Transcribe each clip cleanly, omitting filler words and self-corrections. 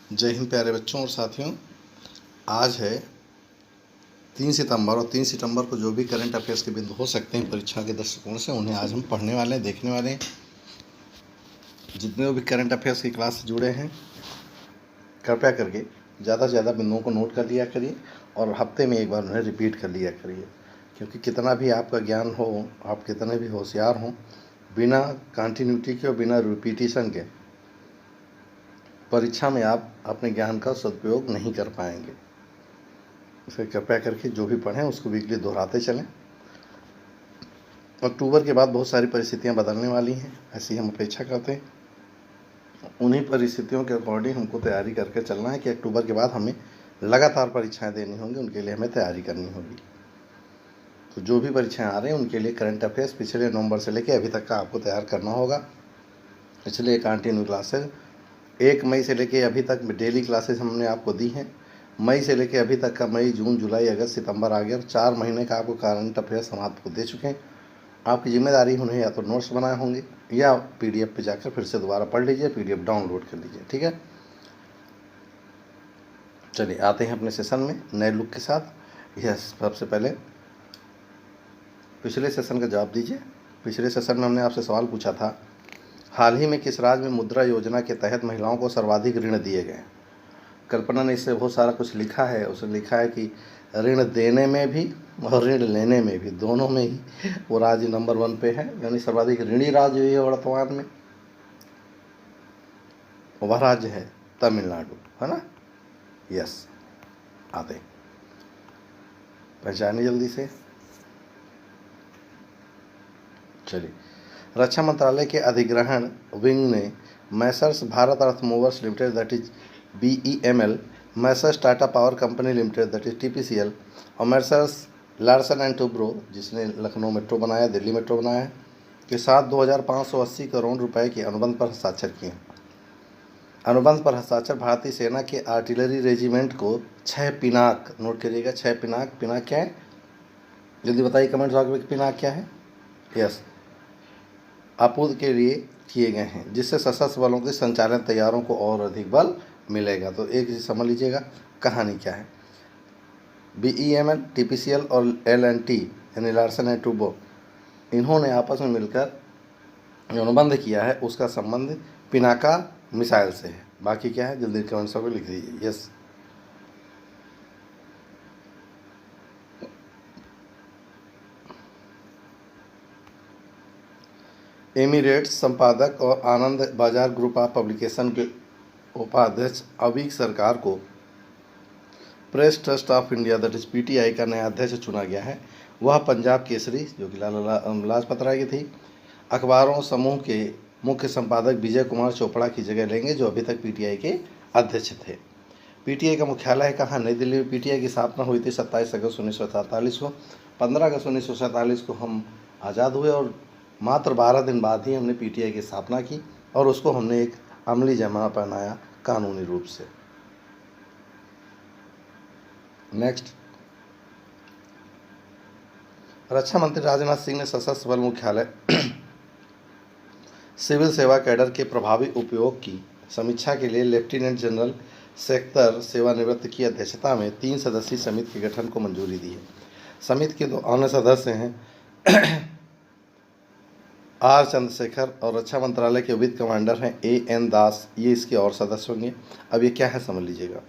जय हिंद प्यारे बच्चों और साथियों। आज है 3 सितंबर और 3 सितंबर को जो भी करंट अफेयर्स के बिंदु हो सकते हैं परीक्षा के दृष्टिकोण से, उन्हें आज हम पढ़ने वाले हैं, देखने वाले हैं। जितने भी करंट अफेयर्स की क्लास से जुड़े हैं, कृपया करके ज़्यादा से ज़्यादा बिंदुओं को नोट कर लिया करिए और हफ्ते में एक बार उन्हें रिपीट कर लिया करिए, क्योंकि कितना भी आपका ज्ञान हो, आप कितने भी होशियार हों, बिना कंटिन्यूटी के और बिना रिपीटिशन के परीक्षा में आप अपने ज्ञान का सदुपयोग नहीं कर पाएंगे। इसलिए कृपया करके जो भी पढ़ें उसको वीकली दोहराते चलें। अक्टूबर के बाद बहुत सारी परिस्थितियां बदलने वाली हैं, ऐसी हम अपेक्षा करते हैं। उन्हीं परिस्थितियों के अकॉर्डिंग हमको तैयारी करके चलना है कि अक्टूबर के बाद हमें लगातार परीक्षाएं देनी होंगी, उनके लिए हमें तैयारी करनी होगी। तो जो भी परीक्षाएं आ रही हैं उनके लिए करंट अफेयर्स पिछले नवंबर से लेकर अभी तक का आपको तैयार करना होगा। इसलिए कंटिन्यू क्लासेस 1 मई से लेकर अभी तक डेली क्लासेस हमने आपको दी हैं। मई से लेकर अभी तक का मई, जून, जुलाई, अगस्त, सितंबर आ गया, 4 महीने का आपको करंट अफेयर्स हम आपको दे चुके हैं। आपकी जिम्मेदारी उन्हें या तो नोट्स बनाए होंगे या पीडीएफ पे जाकर फिर से दोबारा पढ़ लीजिए, पीडीएफ डाउनलोड कर लीजिए। ठीक है, चलिए आते हैं अपने सेशन में नए लुक के साथ। यस, सबसे पहले पिछले सेशन का जवाब दीजिए। पिछले सेशन में हमने आपसे सवाल पूछा था, हाल ही में किस राज्य में मुद्रा योजना के तहत महिलाओं को सर्वाधिक ऋण दिए गए। कल्पना ने इससे बहुत सारा कुछ लिखा है। उसने लिखा है कि ऋण देने में भी और ऋण लेने में भी, दोनों में ही वो राज्य नंबर 1 पे है, यानी सर्वाधिक ऋणी राज्य है वर्तमान में। वह राज्य है तमिलनाडु, है ना। यस, आते पहचानिए जल्दी से। चलिए, रक्षा मंत्रालय के अधिग्रहण विंग ने Messrs Bharat earth movers limited that is BEML, Messrs Tata power company limited that is TPCL और मैसर्स लार्सन एंड टुब्रो, जिसने लखनऊ मेट्रो बनाया, दिल्ली मेट्रो बनाया, के साथ 2580 करोड़ रुपए के अनुबंध पर हस्ताक्षर किए। अनुबंध पर हस्ताक्षर भारतीय सेना के आर्टिलरी रेजिमेंट को 6 पिनाक, नोट करिएगा 6 पिनाक, पिनाक क्या है जल्दी बताइए कमेंट बॉक्स में, पिनाक क्या है। यस, आपूर्ति के लिए किए गए हैं, जिससे सशस्त्र बलों के संचालन तैयारों को और अधिक बल मिलेगा। तो एक चीज़ समझ लीजिएगा, कहानी क्या है। BEML, TPCL और L&T यानी लार्सन एंड टुब्रो, इन्होंने आपस में मिलकर जो अनुबंध किया है उसका संबंध पिनाका मिसाइल से है। बाकी क्या है जल्दी कमेंट्स में लिख दीजिए। यस, एमिरेट्स संपादक और आनंद बाजार ग्रुप ऑफ पब्लिकेशन के उपाध्यक्ष अवीक सरकार को press trust of India that is PTI का नया अध्यक्ष चुना गया है। वह पंजाब केसरी, जो कि लाजपत राय की थी, अखबारों समूह के मुख्य संपादक विजय कुमार चोपड़ा की जगह लेंगे, जो अभी तक PTI के अध्यक्ष थे। PTI का मुख्यालय है कहाँ, नई दिल्ली में। PTI की स्थापना हुई थी 27 अगस्त 1947 को। 15 अगस्त 1947 को हम आज़ाद हुए और मात्र 12 दिन बाद ही हमने PTI की स्थापना की और उसको हमने एक अमली जमा पहनाया कानूनी रूप से। नेक्स्ट, रक्षा मंत्री राजनाथ सिंह ने सशस्त्र बल मुख्यालय सिविल सेवा कैडर के प्रभावी उपयोग की समीक्षा के लिए लेफ्टिनेंट जनरल सेक्टर सेवानिवृत्त की अध्यक्षता में 3 सदस्यीय समिति के गठन को मंजूरी दी है। समिति के 2 अन्य सदस्य हैं R चंद्रशेखर और रक्षा मंत्रालय के वित्त कमांडर हैं AN दास, ये इसके और सदस्य होंगे। अब ये क्या है समझ लीजिएगा,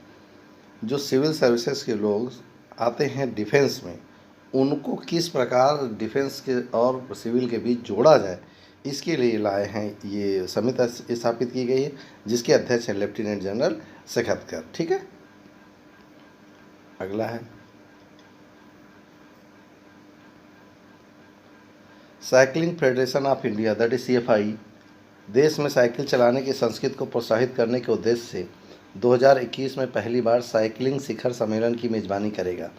जो सिविल सर्विसेज के लोग आते हैं डिफेंस में, उनको किस प्रकार डिफेंस के और सिविल के बीच जोड़ा जाए, इसके लिए लाए हैं। ये समिति स्थापित की गई है, जिसके अध्यक्ष हैं लेफ्टिनेंट जनरल सेखतकर। ठीक है, अगला है cycling federation of India that is CFI, देश में साइकिल चलाने की संस्कृति को प्रोत्साहित करने के उद्देश्य से 2021 में पहली बार साइकिलिंग शिखर सम्मेलन की मेजबानी करेगा।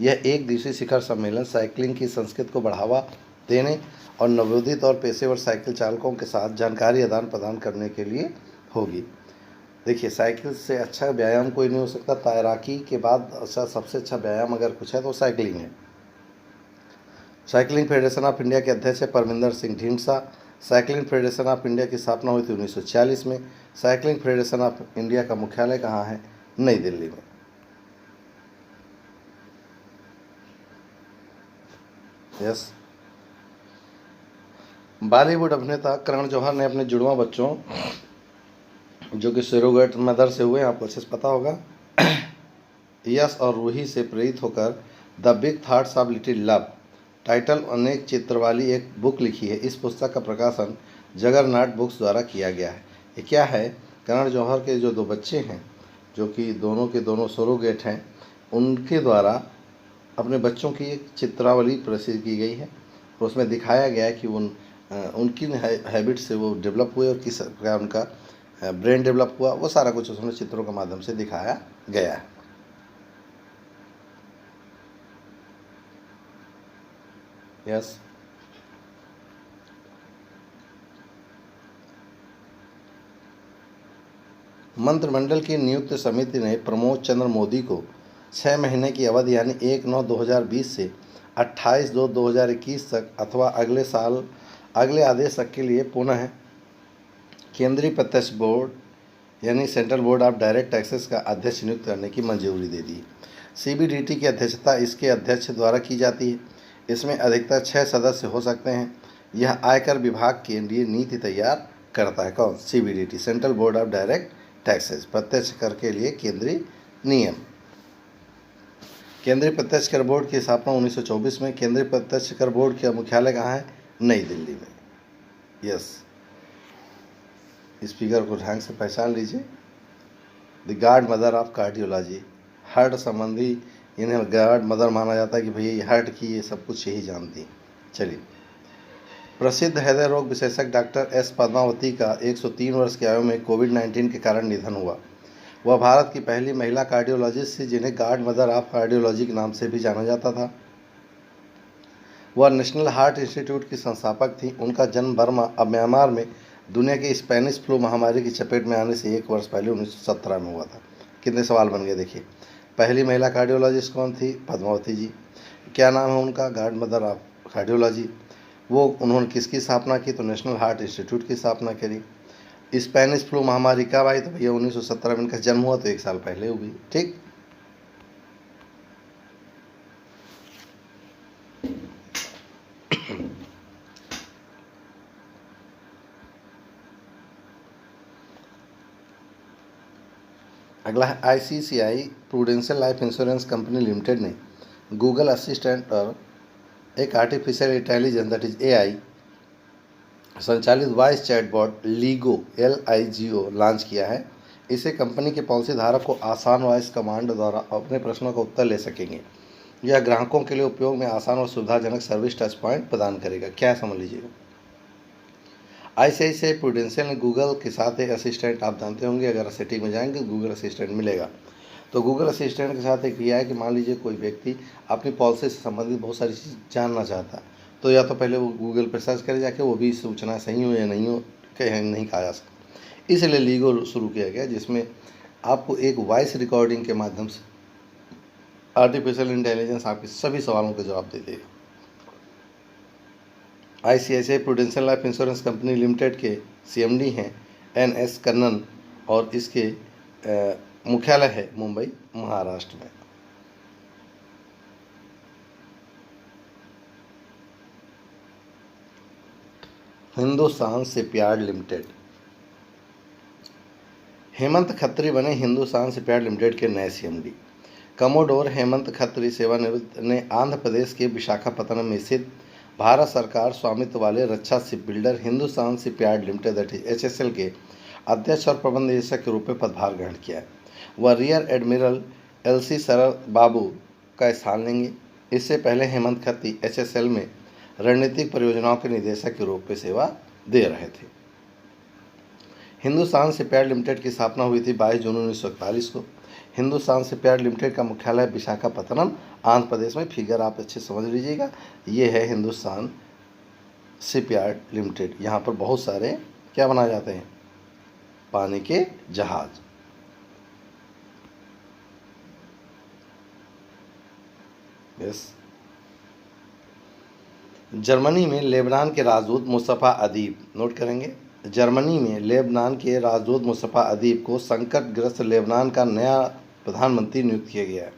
यह 1 दिवसीय शिखर सम्मेलन साइकिलिंग की संस्कृति को बढ़ावा देने और नवोदित और पेशेवर साइकिल चालकों के साथ जानकारी आदान प्रदान करने के लिए होगी। देखिए, साइकिल से अच्छा व्यायाम कोई नहीं हो सकता। तैराकी के बाद अच्छा सबसे अच्छा व्यायाम अगर कुछ है तो साइकिलिंग है। साइकिलिंग फेडरेशन ऑफ इंडिया के अध्यक्ष है Parminder Singh Dhindsa. Cycling federation of India की स्थापना हुई थी 1946 में। साइकिलिंग फेडरेशन ऑफ इंडिया का मुख्यालय कहाँ है? नई दिल्ली में। यस। बॉलीवुड अभिनेता करण जौहर ने अपने जुड़वा बच्चों जो कि सरोगेट मदर से हुए, आपको अच्छे से पता होगा, यश और रूही से प्रेरित होकर the big thoughts of little love title अनेक चित्र वाली एक बुक लिखी है। इस पुस्तक का प्रकाशन जगरनॉट बुक्स द्वारा किया गया है। ये क्या है? करण जौहर के जो दो बच्चे हैं, जो कि दोनों के दोनों सरोगेट हैं, उनके द्वारा अपने बच्चों की एक चित्रावली प्रस्तुत की गई है। और उसमें दिखाया गया है कि उनकी हैबिट से वो डेवलप हुए और किस प्रकार उनका ब्रेन डेवलप हुआ, वो सारा कुछ उसमें चित्रों के माध्यम से दिखाया गया है। यस। मंत्रिमंडल की नियुक्त समिति ने प्रमोद चंद्र मोदी को 6 महीने की अवधि यानी 1/9/2020 से 28/2/2021 तक अथवा अगले आदेश तक के लिए पुनः केंद्रीय प्रत्यक्ष बोर्ड यानी central board of direct taxes का अध्यक्ष नियुक्त करने की मंजूरी दे दी। सीबीडीटी की अध्यक्षता इसके अध्यक्ष द्वारा की जाती है। इसमें अधिकतर 6 सदस्य हो सकते हैं। यह आयकर विभाग के लिए नीति तैयार करता है। कौन? CBDT, central board of direct taxes, प्रत्यक्ष कर के लिए केंद्रीय नियम। केंद्रीय प्रत्यक्ष कर बोर्ड की स्थापना 1924 में। केंद्रीय प्रत्यक्ष कर बोर्ड का मुख्यालय कहाँ है? नई दिल्ली में। यस। इस फिगर को ढंग से पहचान लीजिए। The God mother of cardiology, heart संबंधी इन्हें गॉड मदर माना जाता है कि भैया हार्ट की ये सब कुछ यही जानती। चलिए, प्रसिद्ध हृदय रोग विशेषज्ञ डॉक्टर एस पद्मावती का 103 वर्ष की आयु में कोविड-19 के कारण निधन हुआ। वह भारत की पहली महिला कार्डियोलॉजिस्ट थी जिन्हें गॉड मदर ऑफ कार्डियोलॉजी के नाम से भी जाना जाता था। वह नेशनल हार्ट इंस्टीट्यूट की संस्थापक थी। उनका जन्म म्यांमार में दुनिया की स्पेनिश फ्लू महामारी की चपेट में आने से 1 वर्ष पहले 1917 में हुआ था। कितने सवाल बन गए देखिए। पहली महिला कार्डियोलॉजिस्ट कौन थी? पद्मावती जी। क्या नाम है उनका? God mother of cardiology. वो उन्होंने किसकी स्थापना की? तो नेशनल हार्ट इंस्टीट्यूट की स्थापना करी। स्पेनिश फ्लू महामारी कब आई? तो भैया 1917 में इनका जन्म हुआ, तो 1 साल पहले हुई। ठीक। अगला है ICCI prudential life insurance company limited ने गूगल असिस्टेंट और एक artificial intelligence that is AI संचालित वॉइस चैटबॉट LIGO लॉन्च किया है। इसे कंपनी के पॉलिसी धारक को आसान वॉइस कमांड द्वारा अपने प्रश्नों का उत्तर ले सकेंगे। यह ग्राहकों के लिए उपयोग में आसान और सुविधाजनक सर्विस टच पॉइंट प्रदान करेगा। क्या समझ लीजिएगा। ICICI प्रूडेंशियल ने गूगल के साथ एक असिस्टेंट, आप जानते होंगे, अगर सेटिंग में जाएंगे गूगल असिस्टेंट मिलेगा। तो गूगल असिस्टेंट के साथ एक यह है कि मान लीजिए कोई व्यक्ति अपनी पॉलिसी से संबंधित बहुत सारी चीज़ जानना चाहता है, तो या तो पहले वो गूगल पर सर्च करे जाके, वो भी सूचना सही हो या नहीं हो कहीं नहीं कहा जा सकता। इसलिए लीगो शुरू किया गया, जिसमें आपको एक वॉइस रिकॉर्डिंग के माध्यम से आर्टिफिशियल इंटेलिजेंस आपके सभी सवालों के जवाब दे देगा। ICICI prudential life insurance company limited के CMD हैं NS कन्नन और इसके मुख्यालय है मुंबई, महाराष्ट्र में। Hindustan shipyard limited. हेमंत खत्री बने हिंदुस्तान शिपयार्ड लिमिटेड के नए CMD। कमोडोर हेमंत खत्री सेवानिवृत्त ने आंध्र प्रदेश के विशाखापत्तनम में स्थित भारत सरकार स्वामित्व वाले रक्षा ship builder Hindustan shipyard limited that is HSL के अध्यक्ष और प्रबंध निदेशक के रूप में पदभार ग्रहण किया है। वह रियर एडमिरल LC शरद बाबू का स्थान लेंगे। इससे पहले हेमंत खत्री HSL में रणनीतिक परियोजनाओं के निदेशक के रूप में सेवा दे रहे थे। हिंदुस्तान शिपयार्ड लिमिटेड की स्थापना हुई थी 22 जून 1941 को। हिंदुस्तान शिपयार्ड लिमिटेड का मुख्यालय विशाखापत्तनम, आंध्र प्रदेश में। फिगर आप अच्छे समझ लीजिएगा। ये है हिंदुस्तान शिपयार्ड लिमिटेड। यहाँ पर बहुत सारे क्या बनाए जाते हैं? पानी के जहाज। यस। जर्मनी में लेबनान के राजदूत मुस्तफ़ा अदीब, नोट करेंगे, जर्मनी में लेबनान के राजदूत मुस्तफ़ा अदीब को संकटग्रस्त लेबनान का नया प्रधानमंत्री नियुक्त किया गया है।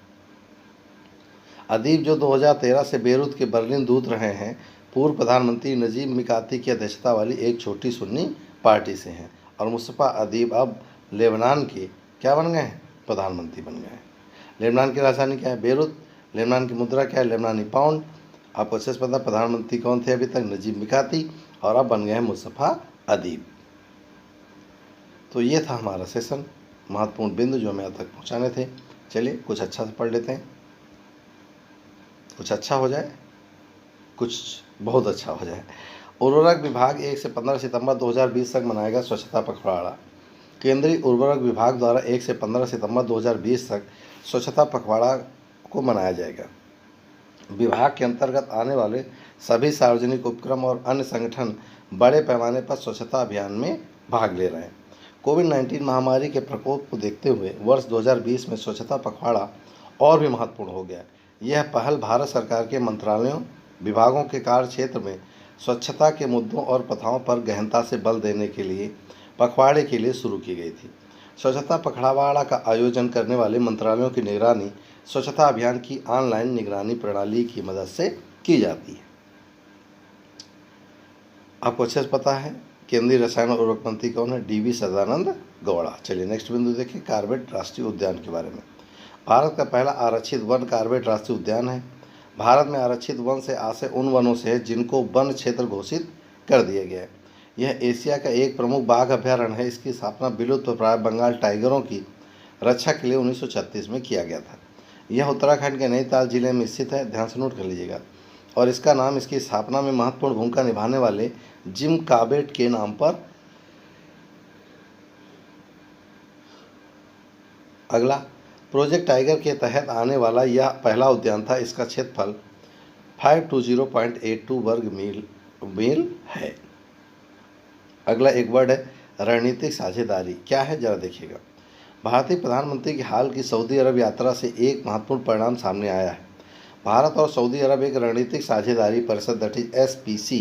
अदीब, जो 2013 से बेरूत के बर्लिन दूत रहे हैं, पूर्व प्रधानमंत्री नजीब मिकाती की अध्यक्षता वाली एक छोटी सुन्नी पार्टी से हैं। और मुस्तफ़ा अदीब अब लेबनान के क्या बन गए हैं? प्रधानमंत्री बन गए हैं। लेबनान की राजधानी क्या है? बेरूत। लेबनान की मुद्रा क्या है? लेबनानी पाउंड। आपको अच्छे से पता, प्रधानमंत्री कौन थे अभी तक? नजीब मिकाती। और अब बन गए हैं मुस्तफ़ा अदीब। तो ये था हमारा सेशन, महत्वपूर्ण बिंदु जो हमें अब तक पहुँचाने थे। चलिए कुछ अच्छा से पढ़ लेते हैं, कुछ अच्छा हो जाए, कुछ बहुत अच्छा हो जाए। उर्वरक विभाग 1 से 15 सितंबर 2020 तक मनाएगा स्वच्छता पखवाड़ा। केंद्रीय उर्वरक विभाग द्वारा 1 से 15 सितंबर 2020 तक स्वच्छता पखवाड़ा को मनाया जाएगा। विभाग के अंतर्गत आने वाले सभी सार्वजनिक उपक्रम और अन्य संगठन बड़े पैमाने पर स्वच्छता अभियान में भाग ले रहे हैं। कोविड-19 महामारी के प्रकोप को देखते हुए वर्ष 2020 में स्वच्छता पखवाड़ा और भी महत्वपूर्ण हो गया। यह पहल भारत सरकार के मंत्रालयों, विभागों के कार्य क्षेत्र में स्वच्छता के मुद्दों और प्रथाओं पर गहनता से बल देने के लिए पखवाड़े के लिए शुरू की गई थी। स्वच्छता पखवाड़ा का आयोजन करने वाले मंत्रालयों की निगरानी स्वच्छता अभियान की ऑनलाइन निगरानी प्रणाली की मदद से की जाती है। आपको अच्छे से पता है केंद्रीय रसायन और उर्वरक मंत्री कौन है? DV सदानंद गौड़ा। चलिए नेक्स्ट बिंदु देखिए, कॉर्बेट राष्ट्रीय उद्यान के बारे में। भारत का पहला आरक्षित वन कॉर्बेट राष्ट्रीय उद्यान है। भारत में आरक्षित वन से आशय उन वनों से है जिनको वन क्षेत्र घोषित कर दिया गया है। यह एशिया का एक प्रमुख बाघ अभ्यारण्य है। इसकी स्थापना विलुप्तप्राय बंगाल टाइगरों की रक्षा के लिए 1936 में किया गया था। यह उत्तराखंड के नैनीताल जिले में स्थित है, ध्यान से नोट कर लीजिएगा। और इसका नाम इसकी स्थापना में महत्वपूर्ण भूमिका निभाने वाले जिम कॉर्बेट के नाम पर। अगला, प्रोजेक्ट टाइगर के तहत आने वाला यह पहला उद्यान था। इसका क्षेत्रफल 520.82 वर्ग मील है। अगला एक वर्ड है रणनीतिक साझेदारी। क्या है जरा देखिएगा। भारतीय प्रधानमंत्री की हाल की सऊदी अरब यात्रा से एक महत्वपूर्ण परिणाम सामने आया है। भारत और सऊदी अरब एक रणनीतिक साझेदारी परिषद दैट इज SPC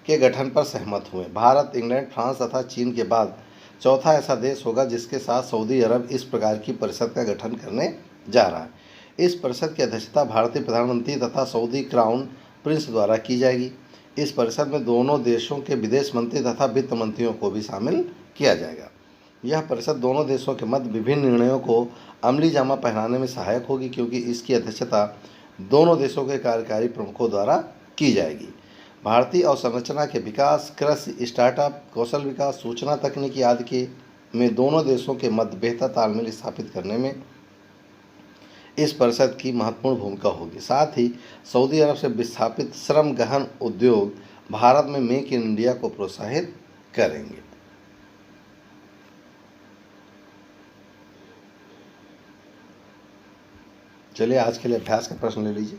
के गठन पर सहमत हुए। भारत, इंग्लैंड, फ्रांस तथा चीन के बाद चौथा ऐसा देश होगा जिसके साथ सऊदी अरब इस प्रकार की परिषद का गठन करने जा रहा है। इस परिषद की अध्यक्षता भारतीय प्रधानमंत्री तथा सऊदी क्राउन प्रिंस द्वारा की जाएगी। इस परिषद में दोनों देशों के विदेश मंत्री तथा वित्त मंत्रियों को भी शामिल किया जाएगा। यह परिषद दोनों देशों के मध्य विभिन्न निर्णयों को अमली जामा पहनाने में सहायक होगी, क्योंकि इसकी अध्यक्षता दोनों देशों के कार्यकारी प्रमुखों द्वारा की जाएगी। भारतीय अवसंरचना के विकास, कृषि, स्टार्टअप, कौशल विकास, सूचना तकनीकी आदि के में दोनों देशों के मध्य बेहतर तालमेल स्थापित करने में इस परिषद की महत्वपूर्ण भूमिका होगी। साथ ही सऊदी अरब से विस्थापित श्रम गहन उद्योग भारत में मेक इन इंडिया को प्रोत्साहित करेंगे। चलिए आज के लिए अभ्यास का प्रश्न ले लीजिए।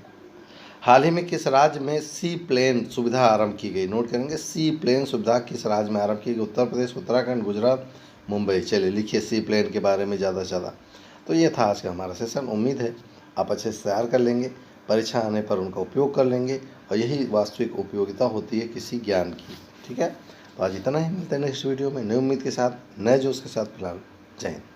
हाल ही में किस राज्य में सी प्लेन सुविधा आरंभ की गई? नोट करेंगे, सी प्लेन सुविधा किस राज्य में आरंभ की गई? उत्तर प्रदेश, उत्तराखंड, गुजरात, मुंबई। चलिए लिखिए सी प्लेन के बारे में ज़्यादा से ज़्यादा। तो ये था आज का हमारा सेशन। उम्मीद है आप अच्छे से तैयार कर लेंगे, परीक्षा आने पर उनका उपयोग कर लेंगे, और यही वास्तविक उपयोगिता होती है किसी ज्ञान की। ठीक है, तो आज इतना ही, मिलते हैं नेक्स्ट वीडियो में नई उम्मीद के साथ, नए जोश के साथ। फिलहाल जय हिंद।